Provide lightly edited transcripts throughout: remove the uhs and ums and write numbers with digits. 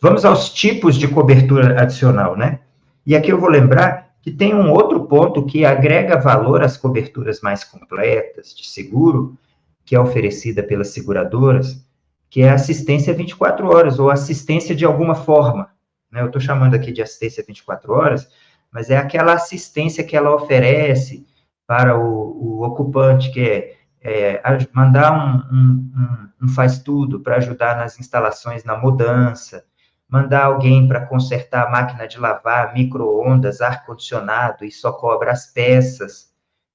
Vamos aos tipos de cobertura adicional, né? E aqui eu vou lembrar que tem um outro ponto que agrega valor às coberturas mais completas de seguro, que é oferecida pelas seguradoras, que é a assistência 24 horas, ou assistência de alguma forma, né? Eu estou chamando aqui de assistência 24 horas, mas é aquela assistência que ela oferece para o ocupante, que mandar um faz-tudo para ajudar nas instalações, na mudança, mandar alguém para consertar a máquina de lavar, micro-ondas, ar-condicionado e só cobra as peças,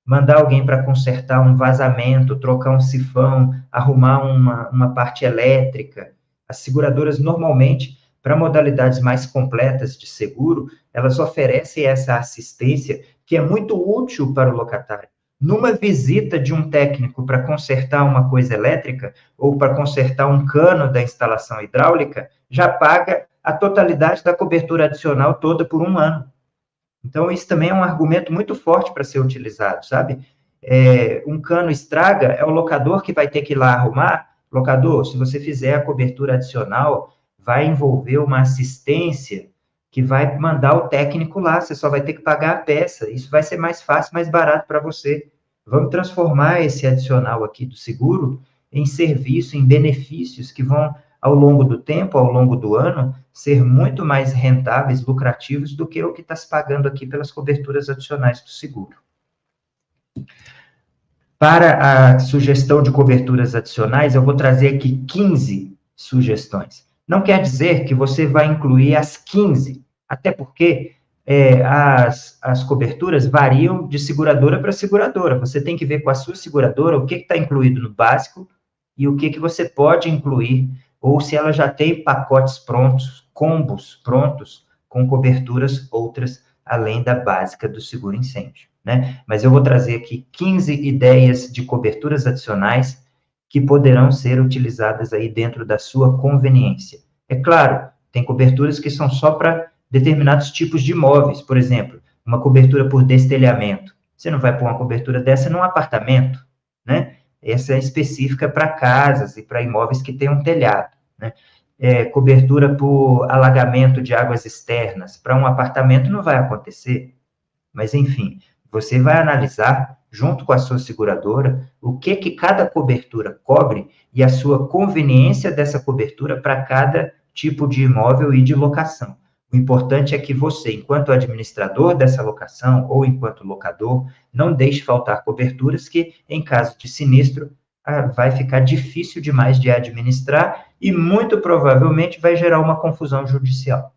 mandar alguém para consertar um vazamento, trocar um sifão, arrumar uma parte elétrica. As seguradoras, normalmente, para modalidades mais completas de seguro, elas oferecem essa assistência que é muito útil para o locatário. Numa visita de um técnico para consertar uma coisa elétrica ou para consertar um cano da instalação hidráulica, já paga a totalidade da cobertura adicional toda por um ano. Então, isso também é um argumento muito forte para ser utilizado, sabe? Um cano estraga, é o locador que vai ter que ir lá arrumar. Locador, se você fizer a cobertura adicional, vai envolver uma assistência que vai mandar o técnico lá, você só vai ter que pagar a peça. Isso vai ser mais fácil, mais barato para você. Vamos transformar esse adicional aqui do seguro em serviço, em benefícios que vão, ao longo do tempo, ao longo do ano, ser muito mais rentáveis, lucrativos, do que o que está se pagando aqui pelas coberturas adicionais do seguro. Para a sugestão de coberturas adicionais, eu vou trazer aqui 15 sugestões. Não quer dizer que você vai incluir as 15, até porque as coberturas variam de seguradora para seguradora. Você tem que ver com a sua seguradora o que está incluído no básico e o que você pode incluir, ou se ela já tem pacotes prontos, combos prontos, com coberturas outras, além da básica do seguro incêndio, né? Mas eu vou trazer aqui 15 ideias de coberturas adicionais que poderão ser utilizadas aí dentro da sua conveniência. É claro, tem coberturas que são só para determinados tipos de imóveis, por exemplo, uma cobertura por destelhamento. Você não vai pôr uma cobertura dessa num apartamento, né? Essa é específica para casas e para imóveis que têm um telhado, né? Cobertura por alagamento de águas externas. Para um apartamento não vai acontecer, mas, enfim, você vai analisar, junto com a sua seguradora, o que cada cobertura cobre e a sua conveniência dessa cobertura para cada tipo de imóvel e de locação. O importante é que você, enquanto administrador dessa locação ou enquanto locador, não deixe faltar coberturas que, em caso de sinistro, vai ficar difícil demais de administrar e, muito provavelmente, vai gerar uma confusão judicial.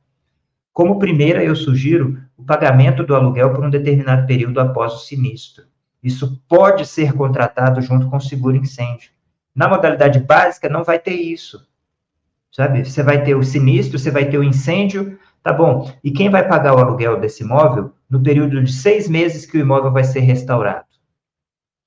Como primeira, eu sugiro o pagamento do aluguel por um determinado período após o sinistro. Isso pode ser contratado junto com o seguro incêndio. Na modalidade básica, não vai ter isso, sabe? Você vai ter o sinistro, você vai ter o incêndio, tá bom. E quem vai pagar o aluguel desse imóvel no período de 6 meses que o imóvel vai ser restaurado?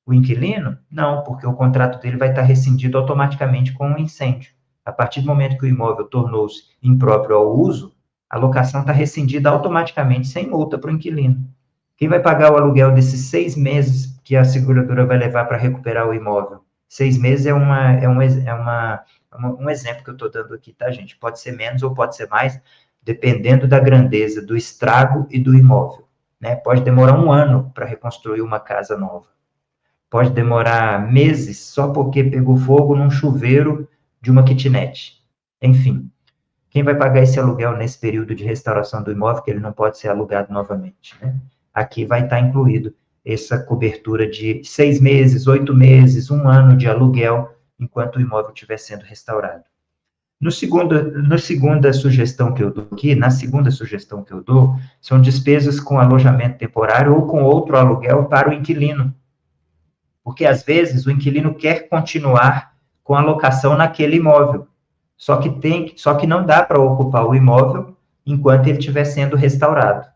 O inquilino? Não, porque o contrato dele vai estar rescindido automaticamente com o incêndio. A partir do momento que o imóvel tornou-se impróprio ao uso, a locação está rescindida automaticamente, sem multa para o inquilino. Quem vai pagar o aluguel desses 6 meses que a seguradora vai levar para recuperar o imóvel? 6 meses é um exemplo que eu estou dando aqui, tá, gente? Pode ser menos ou pode ser mais, dependendo da grandeza do estrago e do imóvel, né? Pode demorar 1 ano para reconstruir uma casa nova. Pode demorar meses só porque pegou fogo num chuveiro de uma kitnet. Enfim, quem vai pagar esse aluguel nesse período de restauração do imóvel, que ele não pode ser alugado novamente, né? Aqui vai estar incluído essa cobertura de 6 meses, 8 meses, 1 ano de aluguel, enquanto o imóvel estiver sendo restaurado. Na segunda sugestão que eu dou aqui, são despesas com alojamento temporário ou com outro aluguel para o inquilino. Porque, às vezes, o inquilino quer continuar com a locação naquele imóvel. Só que não dá para ocupar o imóvel enquanto ele estiver sendo restaurado.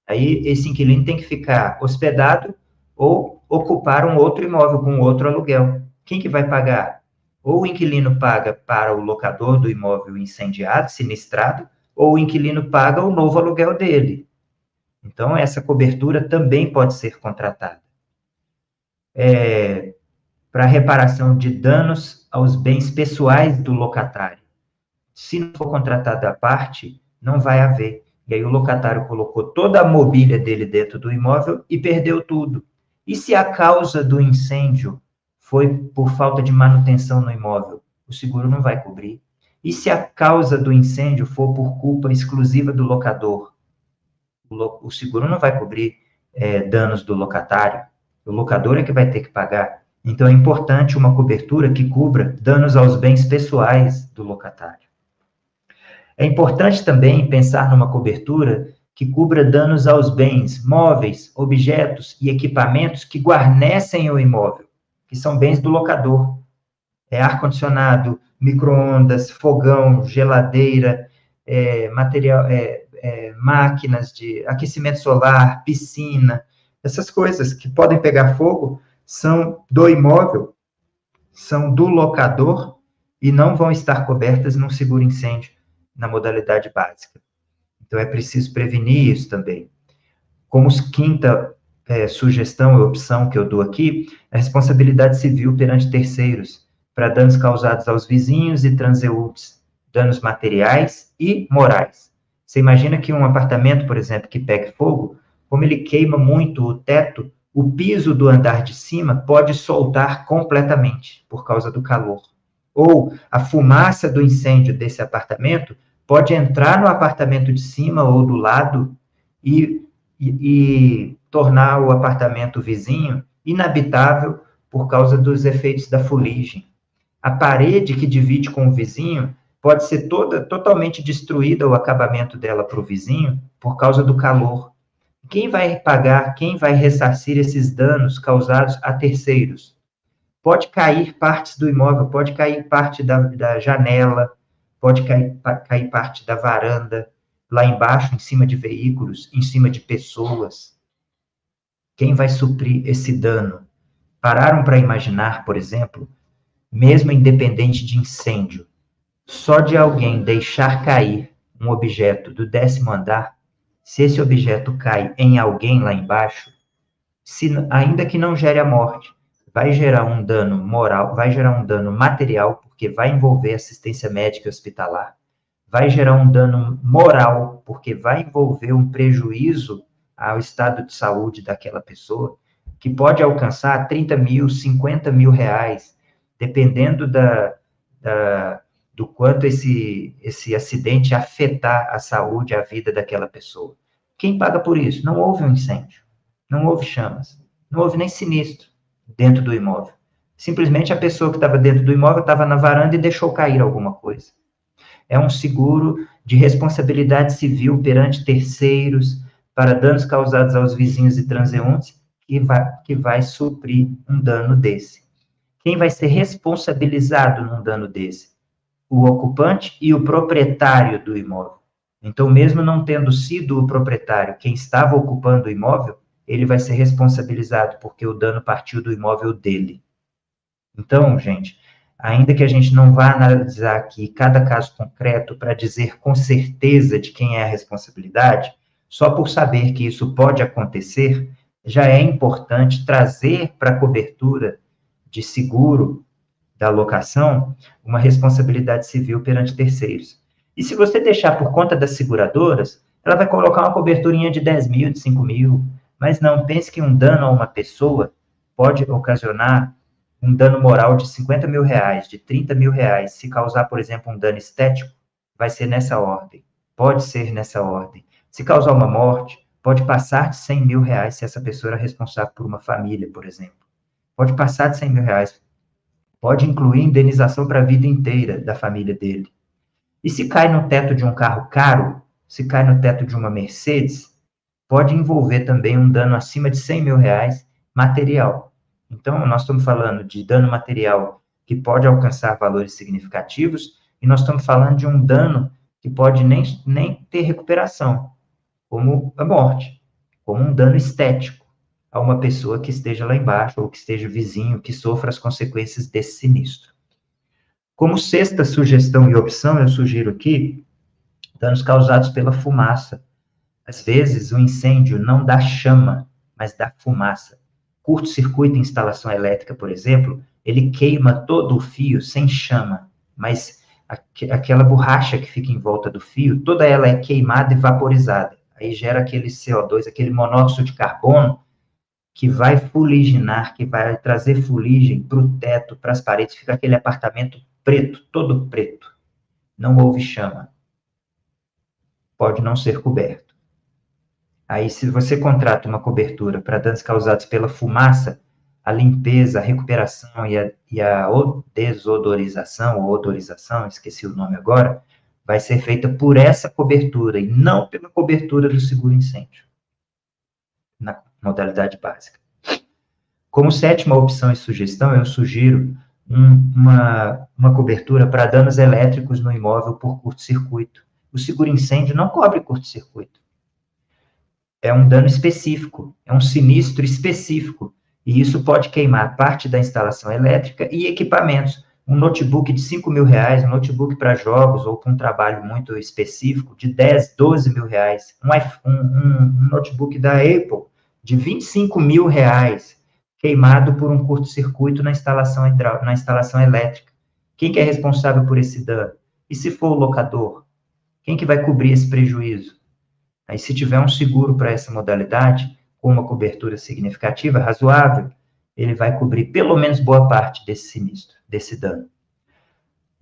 Aí, esse inquilino tem que ficar hospedado ou ocupar um outro imóvel com outro aluguel. Quem que vai pagar? Ou o inquilino paga para o locador do imóvel incendiado, sinistrado, ou o inquilino paga o novo aluguel dele. Então, essa cobertura também pode ser contratada. Para reparação de danos aos bens pessoais do locatário. Se não for contratada a parte, não vai haver. E aí o locatário colocou toda a mobília dele dentro do imóvel e perdeu tudo. E se a causa do incêndio foi por falta de manutenção no imóvel? O seguro não vai cobrir. E se a causa do incêndio for por culpa exclusiva do locador? O seguro não vai cobrir danos do locatário. O locador é que vai ter que pagar. Então, é importante uma cobertura que cubra danos aos bens pessoais do locatário. É importante também pensar numa cobertura que cubra danos aos bens móveis, objetos e equipamentos que guarnecem o imóvel, que são bens do locador. Ar-condicionado, micro-ondas, fogão, geladeira, máquinas de aquecimento solar, piscina, essas coisas que podem pegar fogo são do imóvel, são do locador e não vão estar cobertas num seguro incêndio na modalidade básica. Então, é preciso prevenir isso também. Como quinta sugestão e opção que eu dou aqui, a responsabilidade civil perante terceiros, para danos causados aos vizinhos e transeuntes, danos materiais e morais. Você imagina que um apartamento, por exemplo, que pegue fogo, como ele queima muito o teto, o piso do andar de cima pode soltar completamente por causa do calor. Ou a fumaça do incêndio desse apartamento pode entrar no apartamento de cima ou do lado e tornar o apartamento vizinho inabitável por causa dos efeitos da fuligem. A parede que divide com o vizinho pode ser totalmente destruída, o acabamento dela para o vizinho, por causa do calor. Quem vai pagar, quem vai ressarcir esses danos causados a terceiros? Pode cair partes do imóvel, pode cair parte da janela, pode cair parte da varanda, lá embaixo, em cima de veículos, em cima de pessoas. Quem vai suprir esse dano? Pararam para imaginar, por exemplo, mesmo independente de incêndio, só de alguém deixar cair um objeto do 10º andar, se esse objeto cai em alguém lá embaixo, ainda que não gere a morte, vai gerar um dano moral, vai gerar um dano material, porque vai envolver assistência médica e hospitalar, vai gerar um dano moral, porque vai envolver um prejuízo ao estado de saúde daquela pessoa, que pode alcançar 30 mil, 50 mil reais, dependendo do quanto esse acidente afetar a saúde, a vida daquela pessoa. Quem paga por isso? Não houve um incêndio, não houve chamas, não houve nem sinistro dentro do imóvel. Simplesmente a pessoa que estava dentro do imóvel estava na varanda e deixou cair alguma coisa. É um seguro de responsabilidade civil perante terceiros para danos causados aos vizinhos e transeuntes que vai suprir um dano desse. Quem vai ser responsabilizado num dano desse? O ocupante e o proprietário do imóvel. Então, mesmo não tendo sido o proprietário quem estava ocupando o imóvel, ele vai ser responsabilizado porque o dano partiu do imóvel dele. Então, gente, ainda que a gente não vá analisar aqui cada caso concreto para dizer com certeza de quem é a responsabilidade, só por saber que isso pode acontecer, já é importante trazer para a cobertura de seguro da locação uma responsabilidade civil perante terceiros. E se você deixar por conta das seguradoras, ela vai colocar uma coberturinha de 10 mil, de 5 mil, mas não, pense que um dano a uma pessoa pode ocasionar um dano moral de 50 mil reais, de 30 mil reais. Se causar, por exemplo, um dano estético, vai ser nessa ordem. Pode ser nessa ordem. Se causar uma morte, pode passar de 100 mil reais se essa pessoa era responsável por uma família, por exemplo. Pode passar de 100 mil reais. Pode incluir indenização para a vida inteira da família dele. E se cai no teto de um carro caro, se cai no teto de uma Mercedes, pode envolver também um dano acima de 100 mil reais material. Então, nós estamos falando de dano material que pode alcançar valores significativos, e nós estamos falando de um dano que pode nem ter recuperação, como a morte, como um dano estético a uma pessoa que esteja lá embaixo, ou que esteja vizinho, que sofra as consequências desse sinistro. Como sexta sugestão e opção, eu sugiro aqui danos causados pela fumaça. Às vezes, o incêndio não dá chama, mas dá fumaça. Curto-circuito em instalação elétrica, por exemplo, ele queima todo o fio sem chama, mas aquela borracha que fica em volta do fio, toda ela é queimada e vaporizada. Aí gera aquele CO2, aquele monóxido de carbono, que vai fuliginar, que vai trazer fuligem para o teto, para as paredes, fica aquele apartamento preto, todo preto. Não houve chama. Pode não ser coberto. Aí, se você contrata uma cobertura para danos causados pela fumaça, a limpeza, a recuperação e a desodorização, ou odorização, esqueci o nome agora, vai ser feita por essa cobertura e não pela cobertura do seguro incêndio, na modalidade básica. Como sétima opção e sugestão, eu sugiro uma cobertura para danos elétricos no imóvel por curto-circuito. O seguro incêndio não cobre curto-circuito. É um dano específico, é um sinistro específico, e isso pode queimar parte da instalação elétrica e equipamentos. Um notebook de R$5.000, um notebook para jogos ou para um trabalho muito específico, de 10, 12 mil reais. Um notebook da Apple, de R$25.000, queimado por um curto-circuito na instalação elétrica. Quem que é responsável por esse dano? E se for o locador? Quem que vai cobrir esse prejuízo? Aí, se tiver um seguro para essa modalidade, com uma cobertura significativa, razoável, ele vai cobrir pelo menos boa parte desse sinistro, desse dano.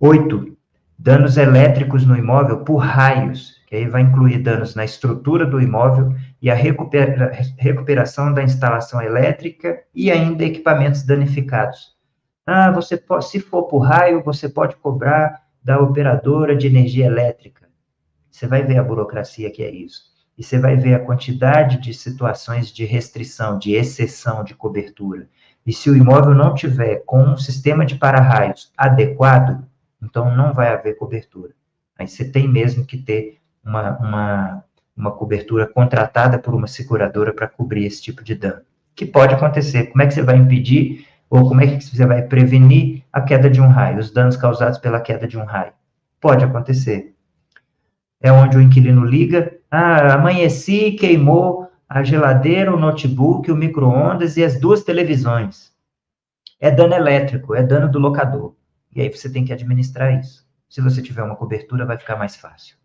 8. Danos elétricos no imóvel por raios, que aí vai incluir danos na estrutura do imóvel e a recuperação da instalação elétrica e ainda equipamentos danificados. Você pode, se for por raio, você pode cobrar da operadora de energia elétrica. Você vai ver a burocracia que é isso. E você vai ver a quantidade de situações de restrição, de exceção de cobertura. E se o imóvel não tiver com um sistema de para-raios adequado, então não vai haver cobertura. Aí você tem mesmo que ter uma cobertura contratada por uma seguradora para cobrir esse tipo de dano. Que pode acontecer. Como é que você vai impedir, ou como é que você vai prevenir a queda de um raio, os danos causados pela queda de um raio? Pode acontecer. É onde o inquilino liga, amanheci, queimou a geladeira, o notebook, o micro-ondas e as 2 televisões. É dano elétrico, é dano do locador. E aí você tem que administrar isso. Se você tiver uma cobertura, vai ficar mais fácil.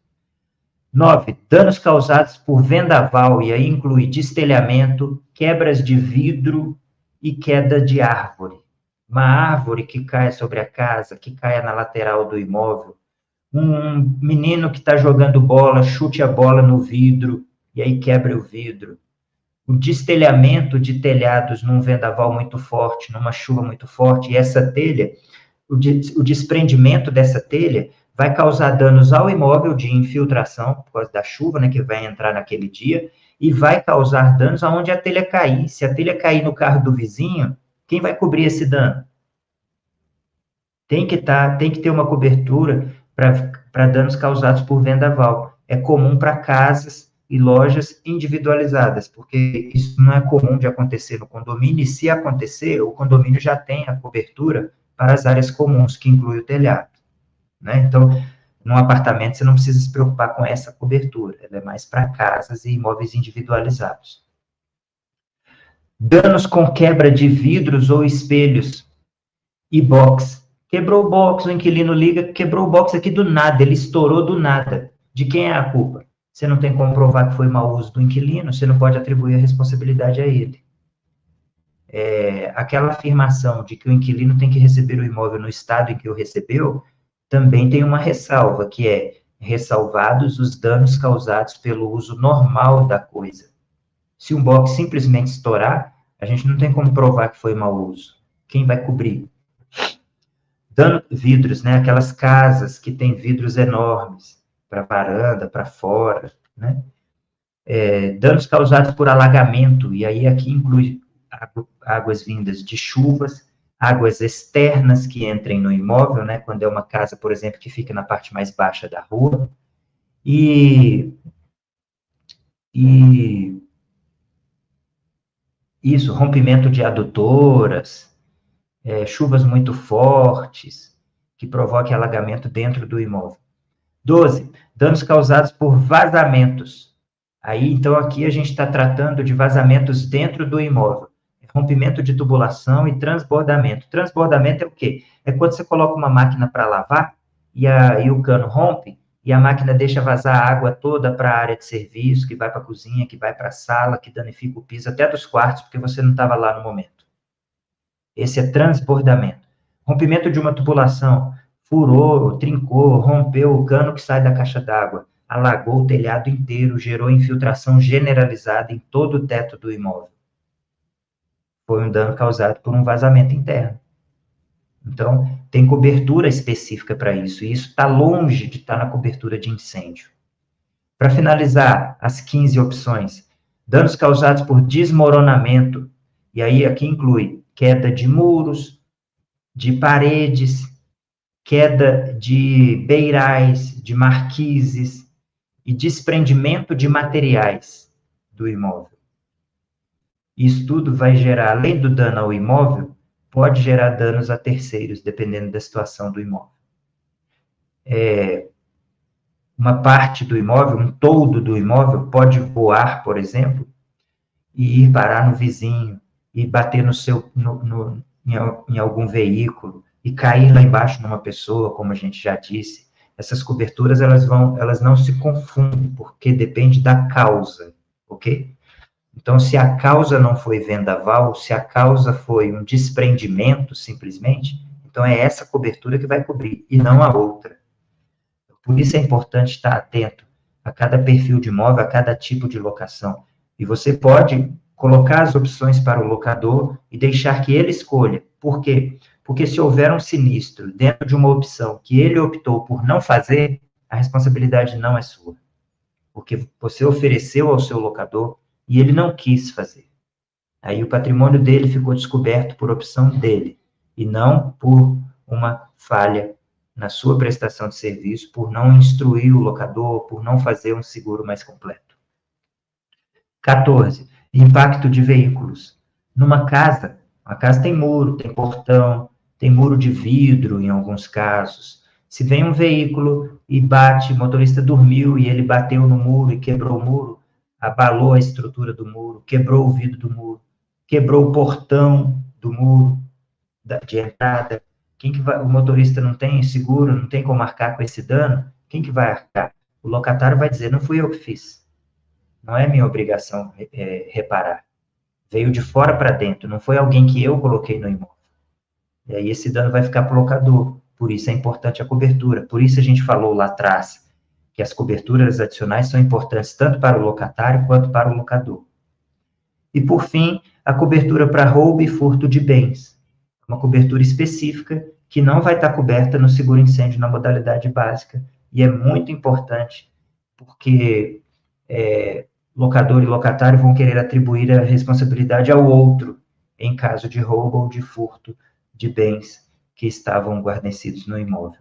9. Danos causados por vendaval, e aí inclui destelhamento, quebras de vidro e queda de árvore. Uma árvore que caia sobre a casa, que caia na lateral do imóvel. Um menino que está jogando bola, chute a bola no vidro, e aí quebra o vidro. O destelhamento de telhados num vendaval muito forte, numa chuva muito forte, e essa telha, o desprendimento dessa telha vai causar danos ao imóvel de infiltração, por causa da chuva, né, que vai entrar naquele dia, e vai causar danos aonde a telha cair. Se a telha cair no carro do vizinho, quem vai cobrir esse dano? Tem que ter uma cobertura para danos causados por vendaval. É comum para casas e lojas individualizadas, porque isso não é comum de acontecer no condomínio, e se acontecer, o condomínio já tem a cobertura para as áreas comuns, que inclui o telhado, né? Então, num apartamento, você não precisa se preocupar com essa cobertura, ela é mais para casas e imóveis individualizados. Danos com quebra de vidros ou espelhos e box. Quebrou o box, o inquilino liga, quebrou o box aqui do nada, ele estourou do nada. De quem é a culpa? Você não tem como provar que foi mau uso do inquilino, você não pode atribuir a responsabilidade a ele. Aquela afirmação de que o inquilino tem que receber o imóvel no estado em que o recebeu, também tem uma ressalva, que é ressalvados os danos causados pelo uso normal da coisa. Se um box simplesmente estourar, a gente não tem como provar que foi mau uso. Quem vai cobrir? Vidros, né? Aquelas casas que têm vidros enormes, para varanda, para fora, né? Danos causados por alagamento, e aí aqui inclui águas vindas de chuvas, águas externas que entrem no imóvel, né? Quando é uma casa, por exemplo, que fica na parte mais baixa da rua, e isso, rompimento de adutoras, chuvas muito fortes, que provoquem alagamento dentro do imóvel. 12. Danos causados por vazamentos. Aí, então, aqui a gente está tratando de vazamentos dentro do imóvel. Rompimento de tubulação e transbordamento. Transbordamento é o quê? É quando você coloca uma máquina para lavar, e o cano rompe, e a máquina deixa vazar a água toda para a área de serviço, que vai para a cozinha, que vai para a sala, que danifica o piso, até dos quartos, porque você não estava lá no momento. Esse é transbordamento. Rompimento de uma tubulação, furou, trincou, rompeu o cano que sai da caixa d'água, alagou o telhado inteiro, gerou infiltração generalizada em todo o teto do imóvel. Foi um dano causado por um vazamento interno. Então, tem cobertura específica para isso, e isso está longe de estar na cobertura de incêndio. Para finalizar, as 15 opções. Danos causados por desmoronamento, e aí aqui inclui queda de muros, de paredes, queda de beirais, de marquises e desprendimento de materiais do imóvel. Isso tudo vai gerar, além do dano ao imóvel, pode gerar danos a terceiros, dependendo da situação do imóvel. Uma parte do imóvel, um toldo do imóvel, pode voar, por exemplo, e ir parar no vizinho, e bater em algum veículo, e cair lá embaixo numa pessoa, como a gente já disse. Essas coberturas, elas não se confundem, porque depende da causa, ok? Então, se a causa não foi vendaval, se a causa foi um desprendimento, simplesmente, então é essa cobertura que vai cobrir, e não a outra. Por isso é importante estar atento a cada perfil de imóvel, a cada tipo de locação. E você pode colocar as opções para o locador e deixar que ele escolha. Por quê? Porque se houver um sinistro dentro de uma opção que ele optou por não fazer, a responsabilidade não é sua. Porque você ofereceu ao seu locador e ele não quis fazer. Aí o patrimônio dele ficou descoberto por opção dele, e não por uma falha na sua prestação de serviço, por não instruir o locador, por não fazer um seguro mais completo. 14. Impacto de veículos. Numa casa, a casa tem muro, tem portão, tem muro de vidro em alguns casos. Se vem um veículo e bate, o motorista dormiu e ele bateu no muro e quebrou o muro, abalou a estrutura do muro, quebrou o vidro do muro, quebrou o portão do muro de entrada. O motorista não tem seguro, não tem como arcar com esse dano, quem que vai arcar? O locatário vai dizer, não fui eu que fiz. Não é minha obrigação reparar. Veio de fora para dentro, não foi alguém que eu coloquei no imóvel. E aí esse dano vai ficar para o locador. Por isso é importante a cobertura. Por isso a gente falou lá atrás que as coberturas adicionais são importantes tanto para o locatário quanto para o locador. E, por fim, a cobertura para roubo e furto de bens. Uma cobertura específica que não vai estar coberta no seguro-incêndio na modalidade básica. E é muito importante, porque locador e locatário vão querer atribuir a responsabilidade ao outro, em caso de roubo ou de furto de bens que estavam guarnecidos no imóvel.